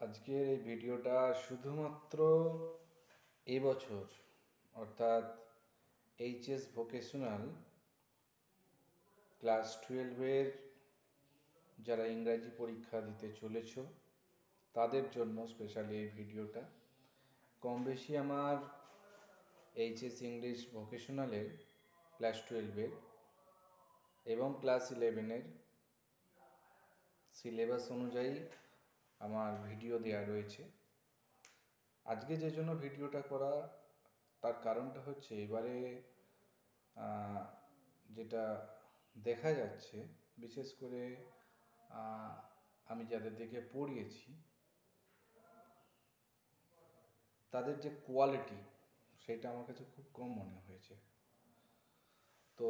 আজকের এই ভিডিওটা শুধুমাত্র এবছর অর্থাৎ এইচএস ভোকেশনাল ক্লাস 12-এর যারা ইংরাজি পরীক্ষা দিতে চলেছ তাদের জন্য স্পেশালি এই ভিডিওটা। কম বেশি আমার এইচএস ইংলিশ ভোকেশনালের ক্লাস 12-এর এবং ক্লাস 11-এর সিলেবাস অনুযায়ী আমার ভিডিও দেওয়া রয়েছে। আজকে যে জন্য ভিডিওটা করা তার কারণটা হচ্ছে এবারে যেটা দেখা যাচ্ছে, বিশেষ করে আমি যাদের দিকে পড়িয়েছি তাদের যে কোয়ালিটি সেটা আমার কাছে খুব কম মনে হয়েছে। তো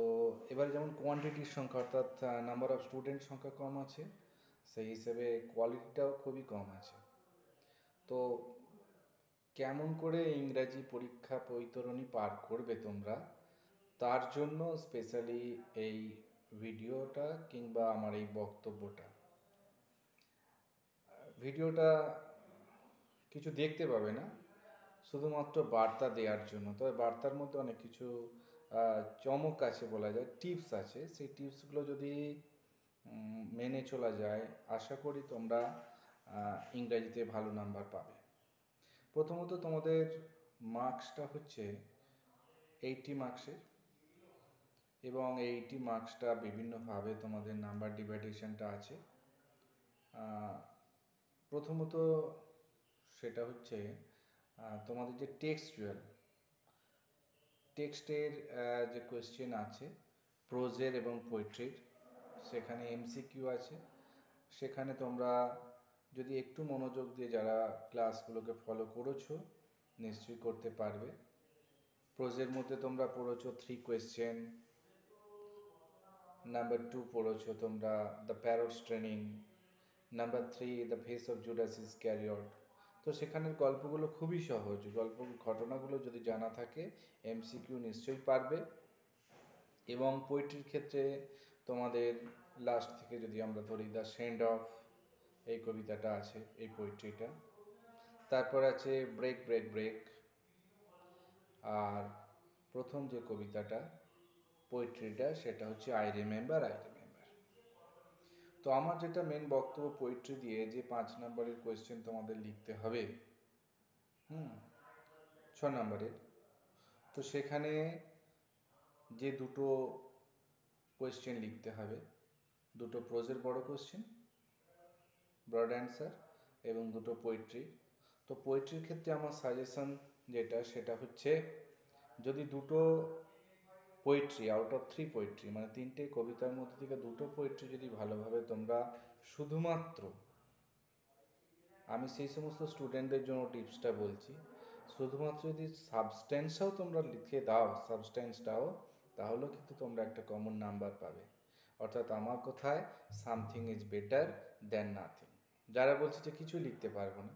এবারে যেমন কোয়ান্টিটির সংখ্যা অর্থাৎ নাম্বার অফ স্টুডেন্ট সংখ্যা কম আছে, সেই হিসেবে কোয়ালিটিটাও খুবই কম আছে। তো কেমন করে ইংরাজি পরীক্ষা বৈতরণী পার করবে তোমরা, তার জন্য স্পেশালি এই ভিডিওটা কিংবা আমার এই বক্তব্যটা। ভিডিওটা কিছু দেখতে পাবে না, শুধুমাত্র বার্তা দেওয়ার জন্য। তবে বার্তার মধ্যে অনেক কিছু চমক আছে, বলা যায় টিপস আছে। সেই টিপসগুলো যদি মেনে চলা যায়, আশা করি তোমরা ইংরাজিতে ভালো নাম্বার পাবে। প্রথমত তোমাদের মার্কসটা হচ্ছে 80 মার্কসের, এবং এই 80 মার্কসটা বিভিন্নভাবে তোমাদের নাম্বার ডিভাইডেশনটা আছে। প্রথমত সেটা হচ্ছে তোমাদের যে টেক্সটের যে কোয়েশ্চেন আছে প্রোজের এবং পোয়েট্রির, সেখানে এমসিকিউ আছে। সেখানে তোমরা যদি একটু মনোযোগ দিয়ে যারা ক্লাসগুলোকে ফলো করেছো নিশ্চয়ই করতে পারবে। প্রোজের মধ্যে তোমরা পড়েছো 3 কোয়েশ্চেন, নাম্বার 2 পড়েছো তোমরা the parrots training, number 3 the face of Judas Iscariot. তো সেখানের গল্পগুলো খুবই সহজ, ঘটনাগুলো যদি জানা থাকে এমসিকিউ নিশ্চয়ই পারবে। এবং পোয়েট্রির ক্ষেত্রে তোমাদের লাস্ট থেকে যদি আমরা ধরি দ্য সেন্ড অফ, এই কবিতাটা আছে, এই পোয়েট্রিটা। তারপর আছে ব্রেক ব্রেক ব্রেক। আর প্রথম যে কবিতাটা পোয়েট্রিটা সেটা হচ্ছে আই রিমেম্বার। তো আমার যেটা মেন বক্তব্য, পোয়েট্রি দিয়ে যে 5 নম্বরের কোয়েশ্চেন তোমাদের লিখতে হবে, 6 নম্বরের, তো সেখানে যে দুটো কোয়েশ্চেন লিখতে হবে, দুটো প্রোজের বড় কোয়েশ্চেন ব্রড অ্যান্সার এবং দুটো পোয়েট্রি। তো পোয়েট্রির ক্ষেত্রে আমার সাজেশন যেটা, সেটা হচ্ছে যদি দুটো পোয়েট্রি আউট অফ 3 পোয়েট্রি, মানে 3টে কবিতার মধ্যে থেকে দুটো পোয়েট্রি যদি ভালোভাবে তোমরা, শুধুমাত্র আমি সেই সমস্ত স্টুডেন্টদের জন্য টিপসটা বলছি, শুধুমাত্র যদি সাবস্টেন্সটাও তোমরা লিখে দাও, সাবস্টেন্সটাও, তাহলেও কিন্তু তোমরা একটা কমন নাম্বার পাবে। অর্থাৎ আমার কথায় something is better than nothing. যারা বলছে যে কিছু লিখতে পারবো না,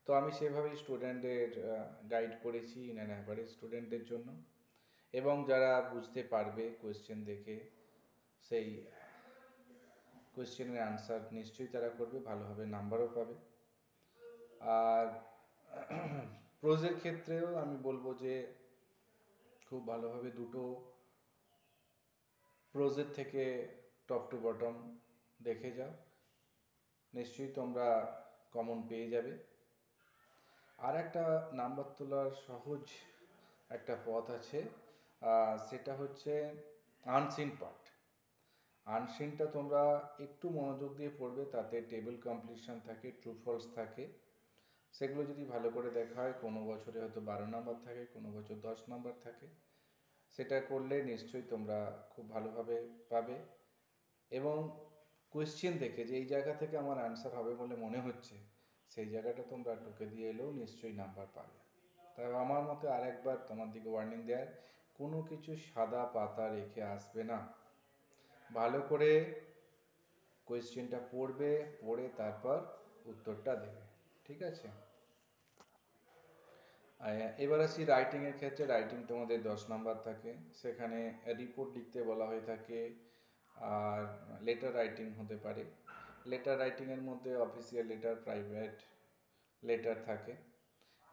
তো আমি সেভাবেই স্টুডেন্টদের গাইড করেছি ইন অ্যান অ্যাভারেজ স্টুডেন্টদের জন্য। এবং যারা বুঝতে পারবে কোয়েশ্চেন দেখে, সেই কোয়েশ্চেনের আনসার নিশ্চয়ই তারা করবে, ভালোভাবে নাম্বারও পাবে। আর প্রোজের ক্ষেত্রেও আমি বলবো যে খুব ভালোভাবে দুটো প্রোজের থেকে টপ টু বটম দেখে যাও, নিশ্চয়ই তোমরা কমন পেয়ে যাবে। আর একটা নাম্বার তোলার সহজ একটা পথ আছে, সেটা হচ্ছে আনসিন পার্ট। আনসিনটা তোমরা একটু মনোযোগ দিয়ে পড়বে, তাতে টেবিল কমপ্লিশন থাকে, ট্রু ফলস থাকে। সেগুলো যদি ভালো করে দেখা হয়, কোনো বছরে হয়তো 12 নম্বর থাকে, কোনো বছর 10 নম্বর থাকে। সেটা করলে নিশ্চয়ই তোমরা খুব ভালোভাবে পাবে। এবং কোয়েশ্চেন দেখে যে এই জায়গা থেকে আমার অ্যান্সার হবে বলে মনে হচ্ছে, সেই জায়গাটা তোমরা টুকে দিয়ে এলেও নিশ্চয়ই নাম্বার পাবে। তাই আমার মতে আরেকবার তোমার দিকে ওয়ার্নিং দেয়, কোনো কিছু সাদা পাতা রেখে আসবে না। ভালো করে কোয়েশ্চেনটা পড়বে, পড়ে তারপর উত্তরটা দেবে, ঠিক আছে? এবার আসি রাইটিংয়ের ক্ষেত্রে। রাইটিং তোমাদের 10 নম্বর থাকে, সেখানে রিপোর্ট লিখতে বলা হয়ে থাকে, আর লেটার রাইটিং হতে পারে। লেটার রাইটিংয়ের মধ্যে অফিসিয়াল লেটার, প্রাইভেট লেটার থাকে,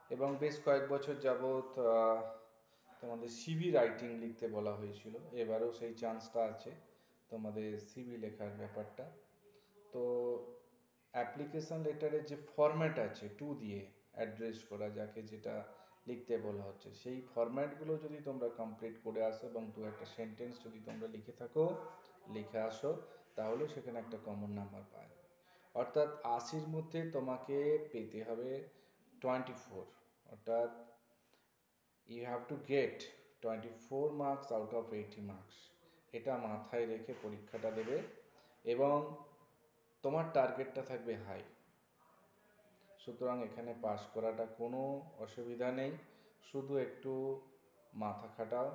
এবং বেশ কয়েক বছর যাবৎ তোমাদের সিভি রাইটিং লিখতে বলা হয়েছিল। এবারেও সেই চান্সটা আছে তোমাদের সিভি লেখার ব্যাপারটা। তো অ্যাপ্লিকেশন লেটারের যে ফরম্যাট আছে টু দিয়ে অ্যাড্রেস করা, যাকে যেটা লিখতে বলা হচ্ছে, সেই ফরম্যাটগুলো যদি তোমরা কমপ্লিট করে আসো এবং দু একটা সেন্টেন্স যদি তোমরা লিখে আসো, তাহলে সেখানে একটা কমন নাম্বার পাওয়া যাবে। অর্থাৎ 80-র মধ্যে তোমাকে পেতে হবে 24, অর্থাৎ you have to get 24 marks out of 80 marks. এটা মাথায় রেখে পরীক্ষাটা দেবে, এবং তোমার টার্গেটটা থাকবে হাই। সুতরাং এখানে পাস করাটা কোনো অসুবিধা নেই, শুধু একটু মাথা খাটাও,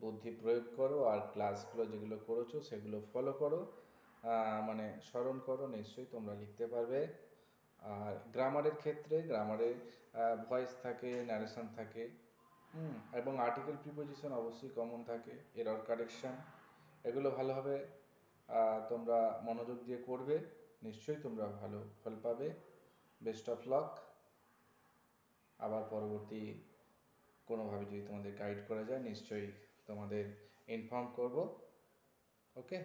বুদ্ধি প্রয়োগ করো, আর ক্লাসগুলো যেগুলো করেছো সেগুলো ফলো করো, মানে স্মরণ করো, নিশ্চয়ই তোমরা লিখতে পারবে। আর গ্রামারের ক্ষেত্রে গ্রামারে ভয়েস থাকে, ন্যারেশন থাকে, এবং আর্টিকেল প্রিপোজিশন অবশ্যই কমন থাকে, এরর কারেকশন, এগুলো ভালোভাবে তোমরা মনোযোগ দিয়ে করবে, নিশ্চয়ই তোমরা ভালো ফল পাবে। Best of luck. আবার পরবর্তী কোনোভাবে যদি তোমাদের গাইড করা যায়, নিশ্চয়ই তোমাদের ইনফর্ম করব। ওকে।